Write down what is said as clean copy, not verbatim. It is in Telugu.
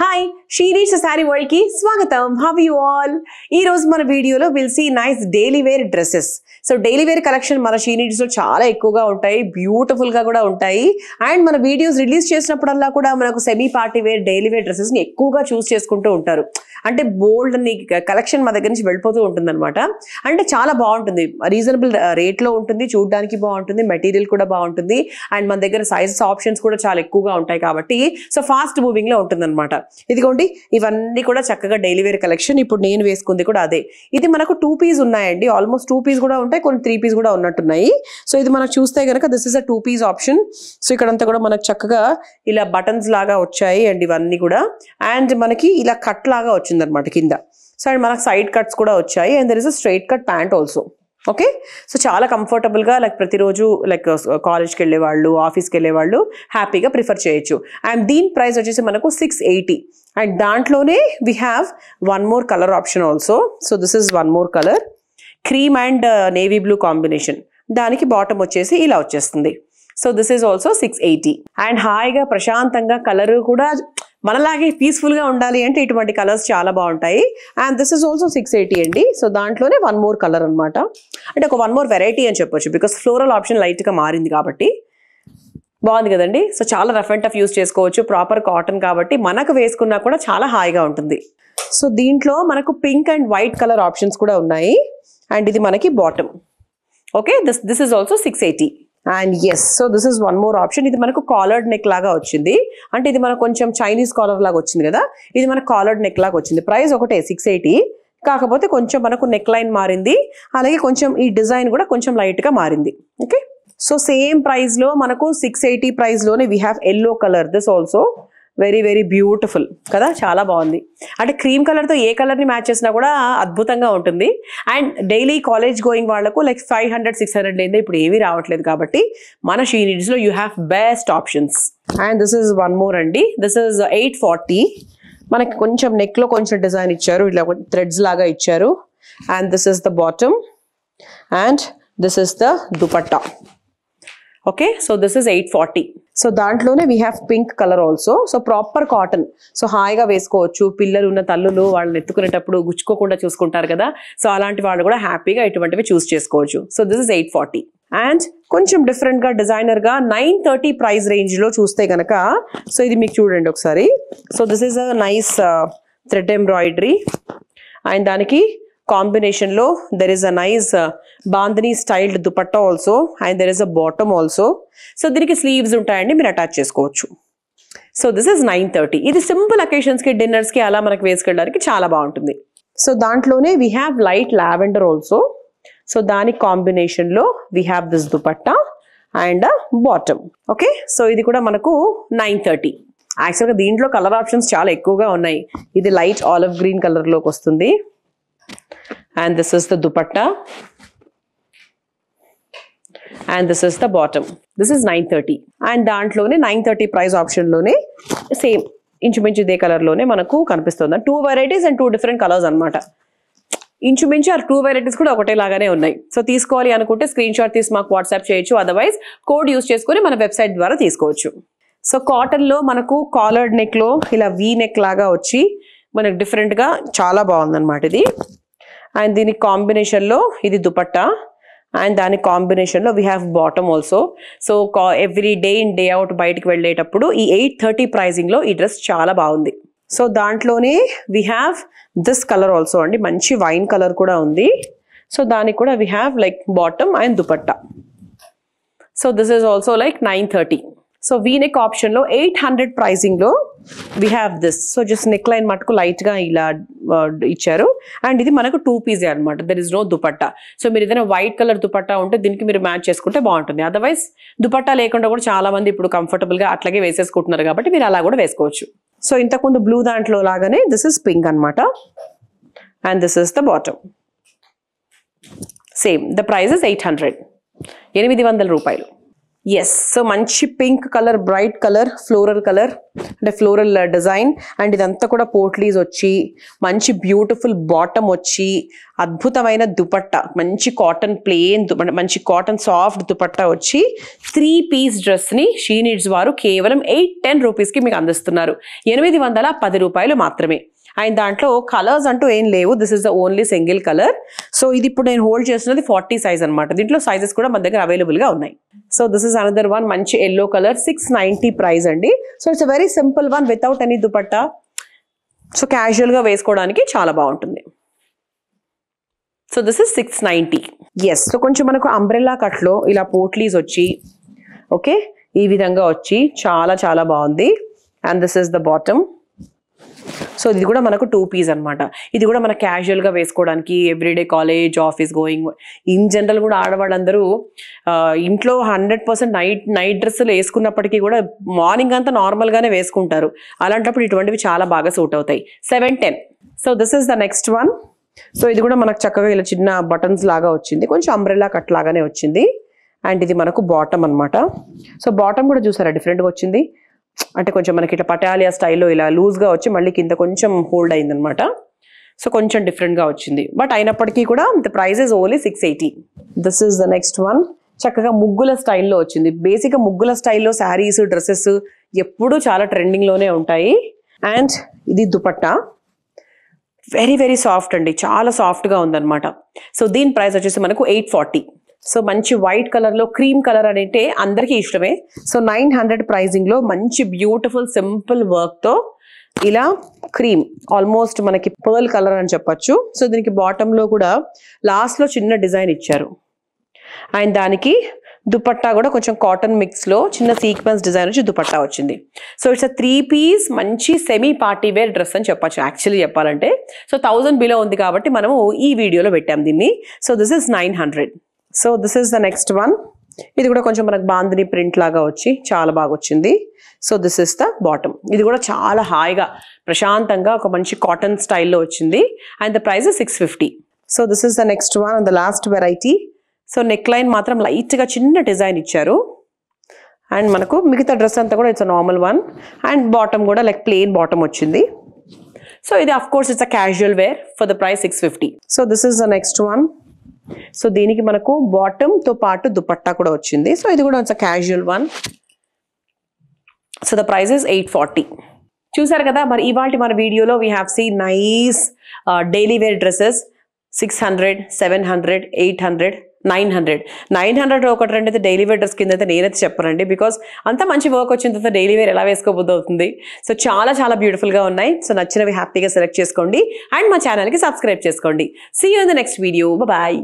Hi, She Needs a Saree World ki Swagatam. How are you all? Ee roju mana video lo we'll see nice daily wear dresses. So daily wear collection mana She Needs lo chaala ekkuva untayi, beautiful ga kuda untayi, and mana videos release chesinappudaalla kuda manaku semi party wear daily wear dresses ni ekkuva choose cheskunటూ ఉంటారు. అంటే బోల్డ్ ని కలెక్షన్ మా దగ్గర నుంచి వెళ్ళిపోతూ ఉంటుంది అనమాట. అంటే చాలా బాగుంటుంది, రీజనబుల్ రేట్ లో ఉంటుంది, చూడడానికి బాగుంటుంది, మెటీరియల్ కూడా బాగుంటుంది, అండ్ మన దగ్గర సైజెస్ ఆప్షన్స్ కూడా చాలా ఎక్కువగా ఉంటాయి కాబట్టి సో ఫాస్ట్ మూవింగ్ లో ఉంటుంది అనమాట. ఇదిగోండి ఇవన్నీ కూడా చక్కగా డైలీ వేర్ కలెక్షన్. ఇప్పుడు నేను వేసుకుంది కూడా అదే. ఇది మనకు 2 పీస్ ఉన్నాయండి, ఆల్మోస్ట్ 2 పీస్ కూడా ఉంటాయి, కొన్ని 3 పీస్ కూడా ఉన్నట్టున్నాయి. సో ఇది మనకు చూస్తే కనుక this is a 2 piece option. So ఇక్కడంతా కూడా మనకు చక్కగా ఇలా బటన్స్ లాగా వచ్చాయి అండ్ ఇవన్నీ కూడా, అండ్ మనకి ఇలా కట్ లాగా వచ్చింది అనమాట కింద. సో అండ్ మనకు సైడ్ కట్స్ కూడా వచ్చాయి, and there is a straight cut pant also. Okay, so చాలా కంఫర్టబుల్ గా లైక్ ప్రతిరోజు లైక్ కాలేజ్కి వెళ్ళే వాళ్ళు, ఆఫీస్కి వెళ్ళే వాళ్ళు హ్యాపీగా ప్రిఫర్ చేయొచ్చు. అండ్ దీని ప్రైస్ వచ్చేసి మనకు 680. అండ్ దాంట్లోనే we have one more colour option also. So this is one more colour, cream and navy blue combination. దానికి బాటమ్ వచ్చేసి ఇలా వచ్చేస్తుంది. So this is also 680. And హాయిగా ప్రశాంతంగా కలర్ కూడా మనలాగే పీస్ఫుల్ గా ఉండాలి అంటే ఇటువంటి కలర్స్ చాలా బాగుంటాయి. అండ్ దిస్ ఇస్ ఆల్సో 680 అండి. సో దాంట్లోనే వన్ మోర్ కలర్ అనమాట, అంటే ఒక వన్ మోర్ వెరైటీ అని చెప్పొచ్చు, బికాస్ ఫ్లోరల్ ఆప్షన్ లైట్ గా మారింది కాబట్టి. బాగుంది కదండి. సో చాలా రఫ్ అండ్ టఫ్ యూస్ చేసుకోవచ్చు, ప్రాపర్ కాటన్ కాబట్టి మనకు వేసుకున్నా కూడా చాలా హాయిగా ఉంటుంది. సో దీంట్లో మనకు pink and white colour options కూడా ఉన్నాయి, అండ్ ఇది మనకి bottom. Okay, this is also 680. And yes, so this is one more option. ఇది మనకు కాలర్డ్ నెక్ లాగా వచ్చింది, అంటే ఇది మనకు కొంచెం చైనీస్ కాలర్ లాగా వచ్చింది కదా, ఇది మనకు కాలర్డ్ నెక్ లాగా వచ్చింది. ప్రైస్ ఒకటే 680, కాకపోతే కొంచెం మనకు నెక్ లైన్ మారింది, అలాగే కొంచెం ఈ డిజైన్ కూడా కొంచెం లైట్ గా మారింది. ఓకే, సో సేమ్ ప్రైస్ లో మనకు 680 ప్రైస్ లోనే we have yellow colour. This also very very beautiful కదా, చాలా బాగుంది. అంటే క్రీమ్ కలర్తో ఏ కలర్ని మ్యాచ్ చేసినా కూడా అద్భుతంగా ఉంటుంది. అండ్ డైలీ కాలేజ్ గోయింగ్ వాళ్ళకు లైక్ 500-600 లేదా ఇప్పుడు ఏమీ రావట్లేదు కాబట్టి మన షీ నీడ్స్లో you have best options. And this is one more అండి, దిస్ ఇస్ 840. మనకి కొంచెం నెక్లో కొంచెం డిజైన్ ఇచ్చారు, ఇట్లా థ్రెడ్స్ లాగా ఇచ్చారు. And this is the bottom and this is the dupatta. Okay, so this is 840. So దాంట్లోనే we have pink colour also. So proper cotton, so హాయిగా వేసుకోవచ్చు. పిల్లలు ఉన్న తల్లులు వాళ్ళని ఎత్తుకునేటప్పుడు గుచ్చుకోకుండా చూసుకుంటారు కదా, సో అలాంటి వాళ్ళు కూడా హ్యాపీగా ఇటువంటివి చూస్ చేసుకోవచ్చు. So this is 840. అండ్ కొంచెం డిఫరెంట్ గా డిజైనర్ గా 930 ప్రైస్ రేంజ్ లో చూస్తే గనక, సో ఇది మీకు చూడండి ఒకసారి. So this is a nice thread embroidery, and దానికి కాంబినేషన్ లో there is a nice bandhani styled dupatta also, and there is a bottom also. So దీనికి స్లీవ్స్ ఉంటాయండి, మీరు అటాచ్ చేసుకోవచ్చు. So this is 930. ఇది సింపుల్ అకేషన్స్ కి, డిన్నర్స్ కి అలా మనకు వేసుకెళ్ళడానికి చాలా బాగుంటుంది. సో దాంట్లోనే we have light lavender also. So దాని కాంబినేషన్ లో we have this dupatta and bottom. Okay, so ఇది కూడా మనకు 930. యాక్చువల్గా దీంట్లో కలర్ ఆప్షన్స్ చాలా ఎక్కువగా ఉన్నాయి. ఇది లైట్ ఆలివ్ గ్రీన్ కలర్ లోకి వస్తుంది, and this is the dupatta, and this is the bottom. This is 930. and దాంట్లోనే 930 ప్రైస్ ఆప్షన్ లోనే సేమ్ ఇంచుమించు ఇదే కలర్ లోనే మనకు కనిపిస్తుంది. 2 వెరైటీస్ అండ్ 2 డిఫరెంట్ కలర్స్ అనమాట. ఇంచుమించు ఆ 2 వెరైటీస్ కూడా ఒకటే లాగానే ఉన్నాయి. సో తీసుకోవాలి అనుకుంటే స్క్రీన్ షాట్ తీసి మాకు వాట్సాప్ చేయొచ్చు, అదర్వైజ్ కోడ్ యూస్ చేసుకొని మన వెబ్సైట్ ద్వారా తీసుకోవచ్చు. సో కాటన్ లో మనకు కాలర్డ్ నెక్ లో ఇలా వీ నెక్ లాగా వచ్చి మనకు డిఫరెంట్ గా చాలా బాగుందన్నమాట ఇది. అండ్ దీని కాంబినేషన్లో ఇది దుపట్టా, అండ్ దాని కాంబినేషన్లో we have bottom also. So every day in day out బయటకు వెళ్ళేటప్పుడు ఈ 830 ప్రైజింగ్లో ఈ డ్రెస్ చాలా బాగుంది. సో దాంట్లోనే we have this colour also అండి, మంచి వైన్ కలర్ కూడా ఉంది. సో దానికి కూడా we have like bottom and dupatta. So this is also like 930. So V neck ఆప్షన్లో 800 ప్రైజింగ్లో we have this. So just neck line మటుకు లైట్గా ఇలా ఇచ్చారు, అండ్ ఇది మనకు 2 పీసే అనమాట, there is no dupatta. So మీరు ఏదైనా వైట్ కలర్ దుపట్టా ఉంటే దీనికి మీరు మ్యాచ్ చేసుకుంటే బాగుంటుంది. అదర్వైజ్ దుపట్టా లేకుండా కూడా చాలా మంది ఇప్పుడు కంఫర్టబుల్గా అట్లాగే వేసేసుకుంటున్నారు కాబట్టి మీరు అలా కూడా వేసుకోవచ్చు. సో ఇంతకుముందు బ్లూ దాంట్లో లాగానే దిస్ ఇస్ పింక్ అనమాట, and this is the bottom. Same the price is 800, 800 రూపాయలు. ఎస్, సో మంచి pink colour, bright colour, floral colour, అంటే ఫ్లోరల్ డిజైన్, అండ్ ఇదంతా కూడా పోట్లీస్ వచ్చి మంచి బ్యూటిఫుల్ బాటమ్ వచ్చి, అద్భుతమైన దుపట్టా, మంచి కాటన్ ప్లేన్, మంచి కాటన్ సాఫ్ట్ దుపట్టా వచ్చి 3 పీస్ డ్రెస్ని షీ నీడ్స్ వారు కేవలం 810 రూపీస్కి మీకు అందిస్తున్నారు. 810 రూపాయలు మాత్రమే. అండ్ దాంట్లో కలర్స్ అంటూ ఏం లేవు, this is the only single colour. So ఇది ఇప్పుడు నేను హోల్డ్ చేస్తున్నది 40 సైజ్ అనమాట. దీంట్లో సైజెస్ కూడా మన దగ్గర అవైలబుల్గా ఉన్నాయి. So this is another one, మంచి ఎల్లో కలర్, 690 ప్రైస్ అండి. So it's a very simple one without any dupatta. So క్యాజువల్గా వేసుకోవడానికి చాలా బాగుంటుంది. So this is 690. Yes, so కొంచెం మనకు అంబ్రెల్లా కట్లో ఇలా పోట్లీస్ వచ్చి ఓకే ఈ విధంగా వచ్చి చాలా చాలా బాగుంది. And this is the bottom. So ఇది కూడా మనకు 2 పీస్ అనమాట. ఇది కూడా మన క్యాజువల్గా వేసుకోవడానికి, everyday college, office going, in general కూడా ఆడవాళ్ళందరూ ఇంట్లో 100% నైట్ డ్రెస్సులు వేసుకున్నప్పటికీ కూడా మార్నింగ్ అంతా నార్మల్గానే వేసుకుంటారు. అలాంటప్పుడు ఇటువంటివి చాలా బాగా సూట్ అవుతాయి. 710. So this is the next one. So ఇది కూడా మనకు చక్కగా ఇలా చిన్న బటన్స్ లాగా వచ్చింది, కొంచెం అంబ్రెల్లా కట్ లాగానే వచ్చింది. అండ్ ఇది మనకు బాటమ్ అనమాట. సో బాటమ్ కూడా చూసారా డిఫరెంట్గా వచ్చింది, అంటే కొంచెం మనకి ఇట్లా పటాలియా స్టైల్లో ఇలా లూజ్గా వచ్చి మళ్ళీ కింద కొంచెం హోల్డ్ అయిందనమాట. సో కొంచెం డిఫరెంట్గా వచ్చింది, బట్ అయినప్పటికీ కూడా the price is only 680. This is the next one. చక్కగా ముగ్గుల స్టైల్లో వచ్చింది. బేసిక్గా ముగ్గుల స్టైల్లో శారీస్, డ్రెస్సెస్ ఎప్పుడూ చాలా ట్రెండింగ్లోనే ఉంటాయి. అండ్ ఇది దుపట్టా, వెరీ వెరీ సాఫ్ట్ అండి, చాలా సాఫ్ట్గా ఉందన్నమాట. సో దీని ప్రైస్ వచ్చేసి మనకు 840. సో మంచి వైట్ కలర్లో క్రీమ్ కలర్ అంటే అందరికీ ఇష్టమే. సో 900 ప్రైజింగ్లో మంచి బ్యూటిఫుల్ సింపుల్ వర్క్తో ఇలా క్రీమ్, ఆల్మోస్ట్ మనకి పర్ల్ కలర్ అని చెప్పొచ్చు. సో దీనికి బాటంలో కూడా లాస్ట్లో చిన్న డిజైన్ ఇచ్చారు. అండ్ దానికి దుపట్టా కూడా కొంచెం కాటన్ మిక్స్లో చిన్న సీక్వెన్స్ డిజైన్ వచ్చి దుపట్టా వచ్చింది. సో ఇట్స్ 3 పీస్ మంచి సెమీ పార్టీ వేర్ డ్రెస్ అని చెప్పొచ్చు యాక్చువల్లీ చెప్పాలంటే. సో 1000 బిలో ఉంది కాబట్టి మనము ఈ వీడియోలో పెట్టాం దీన్ని. So this is 900. So this is the next one. ఇది కూడా కొంచెం మనకు బాందిని ప్రింట్ లాగా వచ్చి చాలా బాగా వచ్చింది. So this is the bottom. ఇది కూడా చాలా హాయిగా ప్రశాంతంగా ఒక మంచి కాటన్ స్టైల్లో వచ్చింది. And the price 650. So this is the next one and the last variety. So neck line మాత్రం లైట్గా చిన్న డిజైన్ ఇచ్చారు. అండ్ మనకు మిగతా డ్రెస్ అంతా కూడా it's a normal one. And bottom కూడా లైక్ ప్లెయిన్ బాటమ్ వచ్చింది. సో ఇది of course it's a casual wear for the price 650. So this is the next one. So దీనికి మనకు బాటమ్తో పాటు దుపట్టా కూడా వచ్చింది. సో ఇది కూడా it's a casual one. So the price is 840. చూసారు కదా, మరి ఇవాళ మన వీడియోలో we have seen nice daily wear dresses. 600, 700, 800, 900 ఒకటి రెండు అయితే డైలీ వేర్ డ్రెస్ కింద అయితే నేనైతే చెప్పనండి, బికాస్ అంత మంచి వర్క్ వచ్చిన తర్వాత డైలీ వేర్ ఎలా వేసుకోబోద్దు అవుతుంది. సో చాలా చాలా బ్యూటిఫుల్గా ఉన్నాయి. సో నచ్చినవి హ్యాపీగా సెలెక్ట్ చేసుకోండి అండ్ మా ఛానల్కి సబ్స్క్రైబ్ చేసుకోండి. See you in the next video. Bye.